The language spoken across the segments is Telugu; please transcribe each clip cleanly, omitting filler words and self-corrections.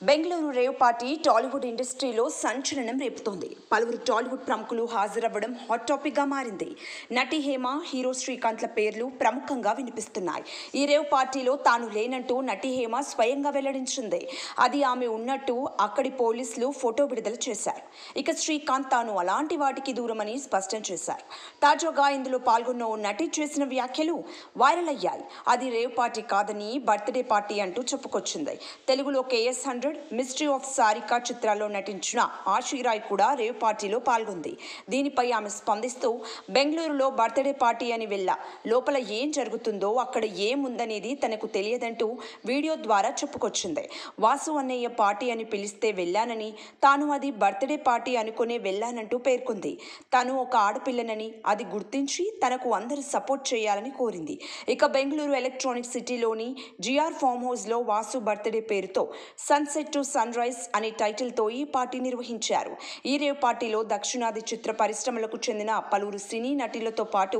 బెంగళూరు రేవ్ పార్టీ టాలీవుడ్ ఇండస్ట్రీలో సంచలనం రేపుతోంది. పలువురు టాలీవుడ్ ప్రముఖులు హాజరవ్వడం హాట్ టాపిక్ గా మారింది. నటి హేమ, హీరో శ్రీకాంత్ల పేర్లు ప్రముఖంగా వినిపిస్తున్నాయి. ఈ రేవ్ పార్టీలో తాను లేనంటూ నటి హేమ స్వయంగా వెల్లడించింది. అది ఆమె ఉన్నట్టు అక్కడి పోలీసులు ఫోటో విడుదల చేశారు. ఇక శ్రీకాంత్ తాను అలాంటి వాటికి దూరమని స్పష్టం చేశారు. తాజాగా ఇందులో పాల్గొన్న ఓ నటి చేసిన వ్యాఖ్యలు వైరల్ అయ్యాయి. అది రేవ్ పార్టీ కాదని బర్త్డే పార్టీ అంటూ చెప్పుకొచ్చింది. తెలుగులో KS100, మిస్టరీ ఆఫ్ సారికా చిత్రాల్లో నటించిన ఆశీరాయ్ కూడా రేవ్ పార్టీలో పాల్గొంది. దీనిపై ఆమె స్పందిస్తూ, బెంగళూరులో బర్త్డే పార్టీ అని వెళ్ళా, లోపల ఏం జరుగుతుందో అక్కడ ఏముందనేది తనకు తెలియదంటూ వీడియో ద్వారా చెప్పుకొచ్చింది. వాసు అన్నయ్య పార్టీ అని పిలిస్తే వెళ్ళానని, తాను అది బర్త్డే పార్టీ అనుకునే వెళ్ళానంటూ పేర్కొంది. తాను ఒక ఆడపిల్లనని, అది గుర్తించి తనకు అందరూ సపోర్ట్ చేయాలని కోరింది. ఇక బెంగళూరు ఎలక్ట్రానిక్ సిటీలోని GR ఫామ్ హౌస్లో వాసు బర్త్డే పేరుతో సన్సెట్ టు సన్ రైజ్ అనే టైటిల్తో ఈ పార్టీ నిర్వహించారు. ఈ రేవ్ పార్టీలో దక్షిణాది చిత్ర పరిశ్రమలకు చెందిన పలువురు సినీ నటులతో పాటు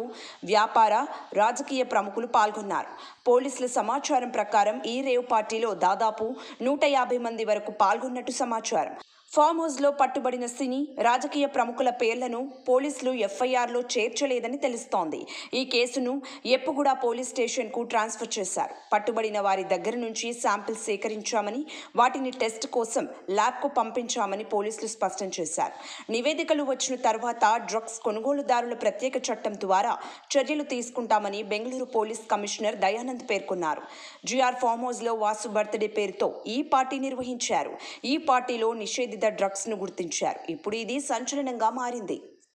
వ్యాపార, రాజకీయ ప్రముఖులు పాల్గొన్నారు. పోలీసుల సమాచారం ప్రకారం ఈ రేవ్ పార్టీలో దాదాపు 150 మంది వరకు పాల్గొన్నట్టు సమాచారం. ఫామ్ హౌస్లో పట్టుబడిన సినీ, రాజకీయ ప్రముఖుల పేర్లను పోలీసులు FIRలో చేర్చలేదని తెలుస్తోంది. ఈ కేసును ఎప్పుగూడ పోలీస్ స్టేషన్కు ట్రాన్స్ఫర్ చేశారు. పట్టుబడిన వారి దగ్గర నుంచి శాంపిల్స్ సేకరించామని, వాటిని టెస్ట్ కోసం ల్యాబ్కు పంపించామని పోలీసులు స్పష్టం చేశారు. నివేదికలు వచ్చిన తర్వాత డ్రగ్స్ కొనుగోలుదారుల ప్రత్యేక చట్టం ద్వారా చర్యలు తీసుకుంటామని బెంగళూరు పోలీస్ కమిషనర్ దయానంద్ పేర్కొన్నారు. GR ఫామ్ హౌస్లో వాసు బర్త్డే పేరుతో ఈ పార్టీ నిర్వహించారు. ఈ పార్టీలో నిషేధిత డ్రగ్స్ ను గుర్తించారు. ఇప్పుడు ఇది సంచలనంగా మారింది.